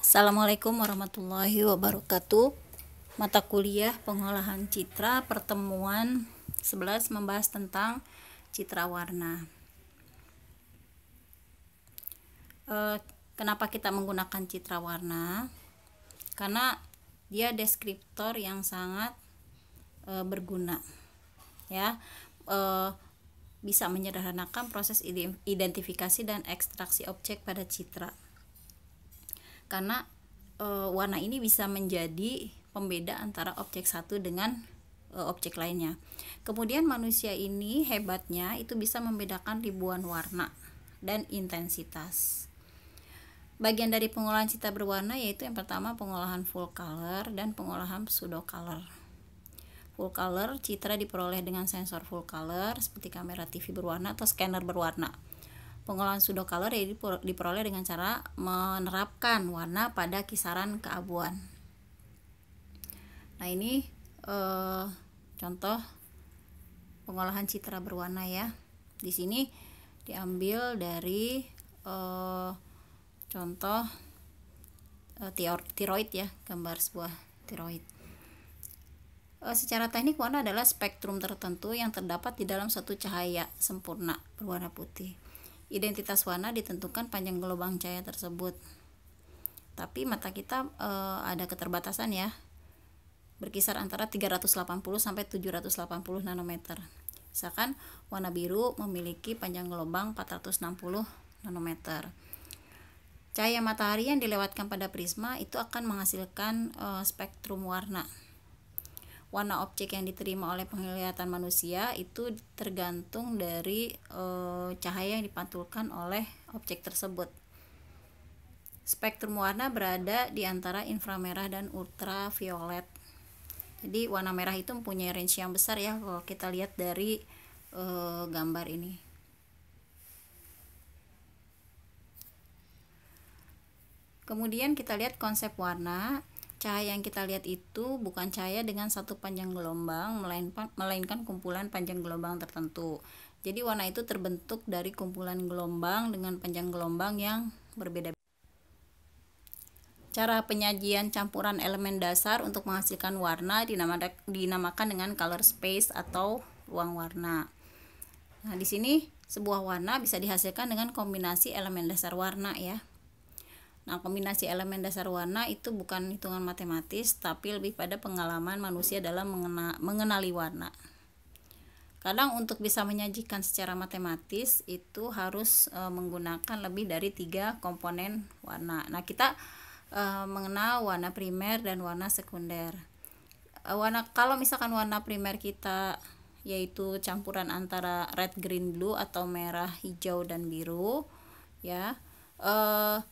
Assalamualaikum warahmatullahi wabarakatuh. Mata kuliah pengolahan citra pertemuan 11 membahas tentang citra warna. Kenapa kita menggunakan citra warna? Karena dia deskriptor yang sangat berguna, ya. Bisa menyederhanakan proses identifikasi dan ekstraksi objek pada citra. Karena warna ini bisa menjadi pembeda antara objek satu dengan objek lainnya. Kemudian manusia ini hebatnya itu bisa membedakan ribuan warna dan intensitas. Bagian dari pengolahan citra berwarna yaitu yang pertama pengolahan full color dan pengolahan pseudo color. Full color citra diperoleh dengan sensor full color seperti kamera TV berwarna atau scanner berwarna. Pengolahan pseudo color diperoleh dengan cara menerapkan warna pada kisaran keabuan. Nah, ini contoh pengolahan citra berwarna ya. Di sini diambil dari contoh tiroid ya, gambar sebuah tiroid. Secara teknik warna adalah spektrum tertentu yang terdapat di dalam satu cahaya sempurna berwarna putih. Identitas warna ditentukan panjang gelombang cahaya tersebut. Tapi mata kita ada keterbatasan ya. Berkisar antara 380 sampai 780 nanometer. Misalkan warna biru memiliki panjang gelombang 460 nanometer. Cahaya matahari yang dilewatkan pada prisma itu akan menghasilkan spektrum warna. Warna objek yang diterima oleh penglihatan manusia itu tergantung dari cahaya yang dipantulkan oleh objek tersebut. Spektrum warna berada di antara inframerah dan ultraviolet. Jadi warna merah itu mempunyai range yang besar ya kalau kita lihat dari gambar ini. Kemudian kita lihat konsep warna. Cahaya yang kita lihat itu bukan cahaya dengan satu panjang gelombang, melainkan kumpulan panjang gelombang tertentu. Jadi warna itu terbentuk dari kumpulan gelombang dengan panjang gelombang yang berbeda. Cara penyajian campuran elemen dasar untuk menghasilkan warna dinamakan dengan color space atau ruang warna. Nah, di sini sebuah warna bisa dihasilkan dengan kombinasi elemen dasar warna ya. Nah, kombinasi elemen dasar warna itu bukan hitungan matematis, tapi lebih pada pengalaman manusia dalam mengenali warna. Kadang untuk bisa menyajikan secara matematis itu harus menggunakan lebih dari 3 komponen warna. Nah, kita mengenal warna primer dan warna sekunder. Kalau misalkan warna primer kita yaitu campuran antara red, green, blue atau merah, hijau dan biru, ya.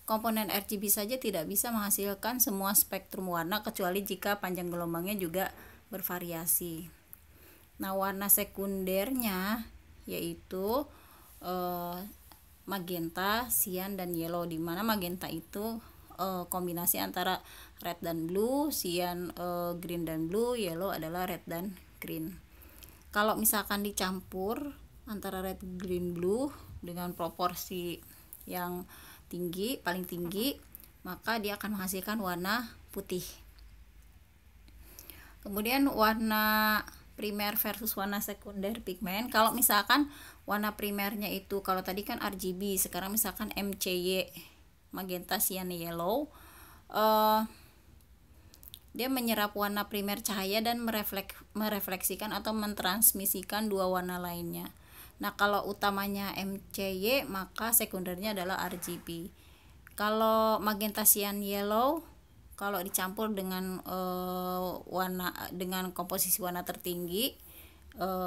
Komponen RGB saja tidak bisa menghasilkan semua spektrum warna kecuali jika panjang gelombangnya juga bervariasi. Nah, warna sekundernya yaitu magenta, cyan dan yellow, di mana magenta itu kombinasi antara red dan blue, cyan green dan blue, yellow adalah red dan green. Kalau misalkan dicampur antara red, green, blue dengan proporsi yang paling tinggi, maka dia akan menghasilkan warna putih. Kemudian warna primer versus warna sekunder pigmen. Kalau misalkan warna primernya itu, kalau tadi kan RGB, sekarang misalkan MCY, magenta, cyan, yellow, dia menyerap warna primer cahaya dan merefleksikan atau mentransmisikan dua warna lainnya. Nah, kalau utamanya MCY, maka sekundernya adalah RGB. Kalau magenta, cyan, yellow, kalau dicampur dengan komposisi warna tertinggi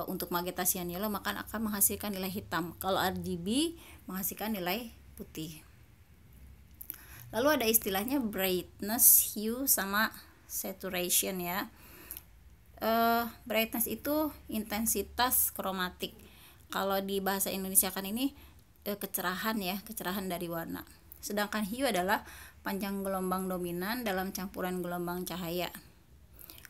untuk magenta, cyan, yellow, maka akan menghasilkan nilai hitam. Kalau RGB menghasilkan nilai putih. Lalu ada istilahnya brightness, hue, sama saturation ya. Brightness itu intensitas kromatik. Kalau di bahasa Indonesia kan ini kecerahan ya, kecerahan dari warna. Sedangkan hue adalah panjang gelombang dominan dalam campuran gelombang cahaya.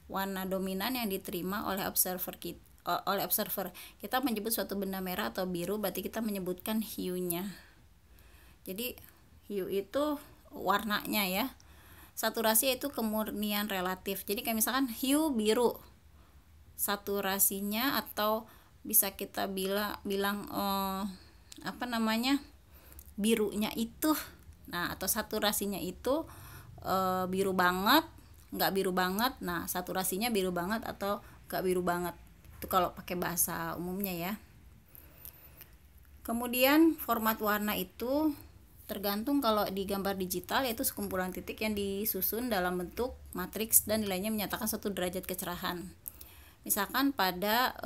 Warna dominan yang diterima oleh observer. Kita menyebut suatu benda merah atau biru, berarti kita menyebutkan hue-nya. Jadi hue itu warnanya ya. saturasi yaitu kemurnian relatif. Jadi kayak misalkan hue biru, saturasinya atau bisa kita bilang birunya itu, nah atau saturasinya itu biru banget, nggak biru banget. Nah saturasinya biru banget atau nggak biru banget, itu kalau pakai bahasa umumnya ya. Kemudian format warna itu tergantung kalau di gambar digital, yaitu sekumpulan titik yang disusun dalam bentuk matriks dan nilainya menyatakan suatu derajat kecerahan. Misalkan pada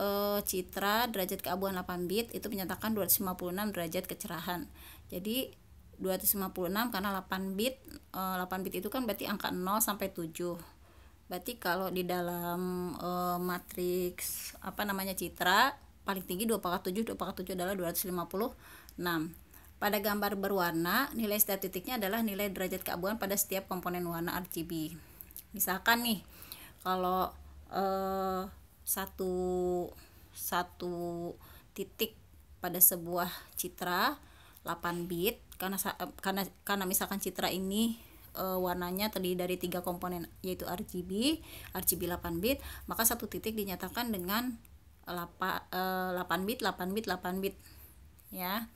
citra derajat keabuan 8 bit itu menyatakan 256 derajat kecerahan. Jadi 256 karena 8 bit itu kan berarti angka 0 sampai 7. Berarti kalau di dalam matriks citra paling tinggi 2/7 adalah 256. Pada gambar berwarna, nilai setiap titiknya adalah nilai derajat keabuan pada setiap komponen warna RGB. Misalkan nih, kalau satu titik pada sebuah citra 8 bit, karena misalkan citra ini warnanya terdiri dari 3 komponen yaitu RGB 8 bit, maka satu titik dinyatakan dengan 8 bit ya.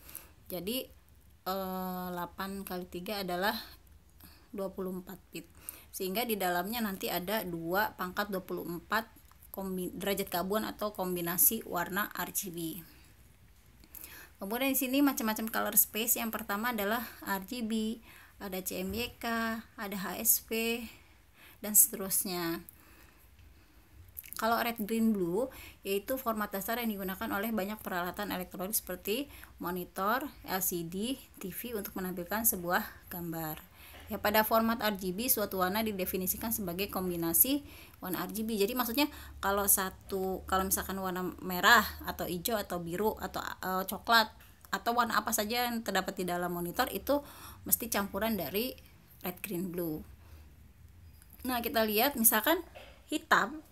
Jadi 8 kali 3 adalah 24 bit, sehingga di dalamnya nanti ada 2/24 derajat keabuan atau kombinasi warna RGB. Kemudian di sini macam-macam color space. Yang pertama adalah RGB, ada CMYK, ada HSP, dan seterusnya. Kalau red, green, blue yaitu format dasar yang digunakan oleh banyak peralatan elektronik seperti monitor, LCD, TV untuk menampilkan sebuah gambar. Ya, pada format RGB suatu warna didefinisikan sebagai kombinasi warna RGB. Jadi maksudnya kalau misalkan warna merah atau hijau atau biru atau coklat atau warna apa saja yang terdapat di dalam monitor itu mesti campuran dari red, green, blue. Nah, kita lihat misalkan hitam,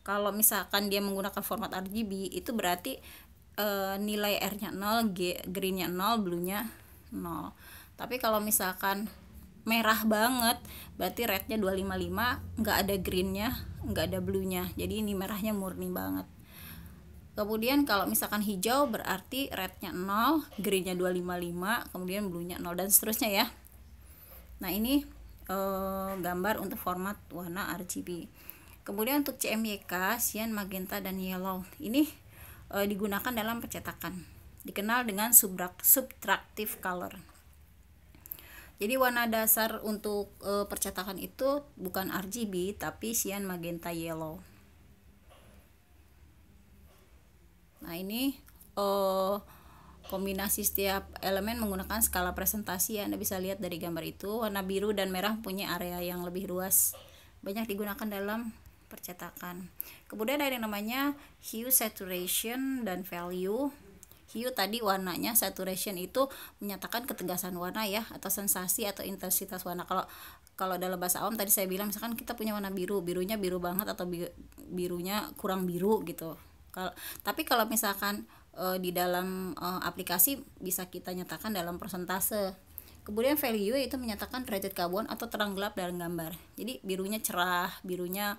kalau misalkan dia menggunakan format RGB itu berarti nilai R-nya 0, green-nya 0, blue-nya 0. Tapi kalau misalkan merah banget berarti red-nya 255, nggak ada green-nya, nggak ada blue-nya. Jadi ini merahnya murni banget. Kemudian kalau misalkan hijau berarti red-nya 0, green-nya 255, kemudian blue-nya 0, dan seterusnya ya. Nah, ini gambar untuk format warna RGB. Kemudian untuk CMYK, cyan, magenta, dan yellow, ini digunakan dalam percetakan, dikenal dengan subtractive color. Jadi warna dasar untuk percetakan itu bukan RGB tapi cyan, magenta, yellow. Nah, ini kombinasi setiap elemen menggunakan skala presentasi. Anda bisa lihat dari gambar itu, warna biru dan merah punya area yang lebih luas, banyak digunakan dalam percetakan. Kemudian ada yang namanya hue, saturation, dan value. Hue tadi warnanya, saturation itu menyatakan ketegasan warna ya, atau sensasi atau intensitas warna. Kalau dalam bahasa awam tadi saya bilang misalkan kita punya warna biru, birunya biru banget atau birunya kurang biru gitu. Tapi kalau misalkan di dalam aplikasi bisa kita nyatakan dalam persentase. Kemudian value itu menyatakan derajat keabuan atau terang gelap dalam gambar. Jadi birunya cerah, birunya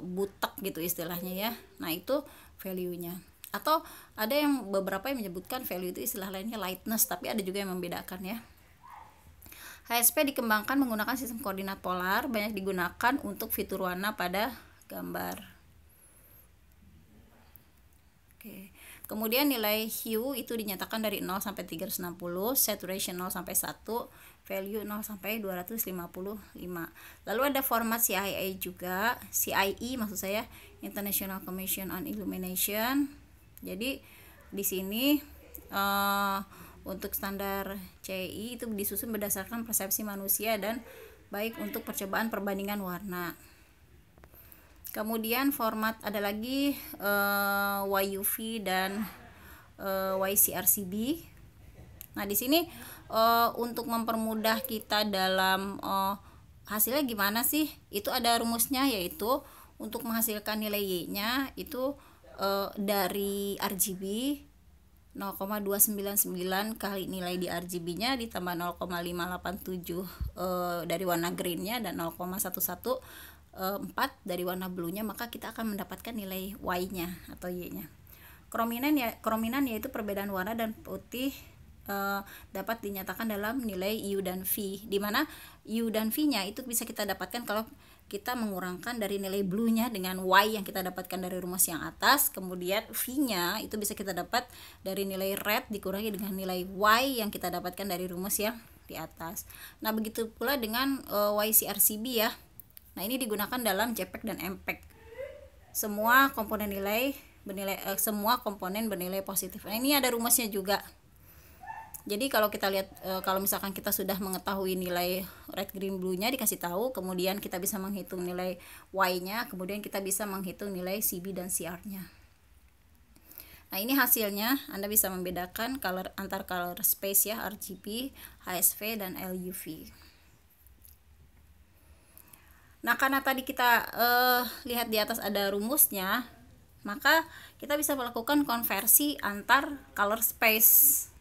butek gitu istilahnya ya. Nah, itu value-nya. Atau ada beberapa yang menyebutkan value itu istilah lainnya lightness, tapi ada juga yang membedakan ya. HSP dikembangkan menggunakan sistem koordinat polar, banyak digunakan untuk fitur warna pada gambar. Oke. Kemudian nilai hue itu dinyatakan dari 0 sampai 360, saturation 0 sampai 1, value 0 sampai 255. Lalu ada format CIE juga, CIE maksud saya, International Commission on Illumination. Jadi di sini untuk standar CIE itu disusun berdasarkan persepsi manusia dan baik untuk percobaan perbandingan warna. Kemudian format ada lagi YUV dan YCRCB. Nah, di sini untuk mempermudah kita dalam hasilnya gimana sih? Itu ada rumusnya, yaitu untuk menghasilkan nilai Y-nya itu dari RGB 0,299 kali nilai di RGB-nya ditambah 0,587 dari warna green-nya dan 0,114 dari warna blue-nya, maka kita akan mendapatkan nilai Y-nya atau Y-nya. Krominan yaitu perbedaan warna dan putih dapat dinyatakan dalam nilai U dan V, di mana U dan V-nya itu bisa kita dapatkan kalau kita mengurangkan dari nilai blue-nya dengan Y yang kita dapatkan dari rumus yang atas, kemudian V-nya itu bisa kita dapat dari nilai red dikurangi dengan nilai Y yang kita dapatkan dari rumus yang di atas. Nah, begitu pula dengan YCRCB ya. Nah, ini digunakan dalam JPEG dan MPEG. Semua komponen bernilai positif. Nah, ini ada rumusnya juga. Jadi kalau kita lihat, kalau misalkan kita sudah mengetahui nilai red, green, blue-nya dikasih tahu, kemudian kita bisa menghitung nilai Y-nya, kemudian kita bisa menghitung nilai CB dan CR-nya. Nah, ini hasilnya. Anda bisa membedakan antar color space ya, RGB, HSV, dan LUV. Nah, karena tadi kita lihat di atas ada rumusnya, maka kita bisa melakukan konversi antar color space.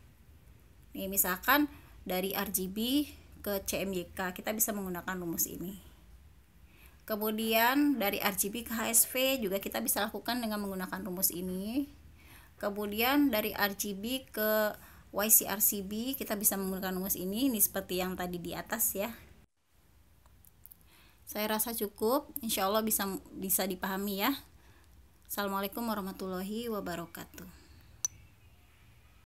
Nih, misalkan dari RGB ke CMYK, kita bisa menggunakan rumus ini. Kemudian dari RGB ke HSV juga kita bisa lakukan dengan menggunakan rumus ini. Kemudian dari RGB ke YCRCB kita bisa menggunakan rumus ini. Ini seperti yang tadi di atas ya. Saya rasa cukup, insya Allah bisa dipahami ya. Assalamualaikum warahmatullahi wabarakatuh.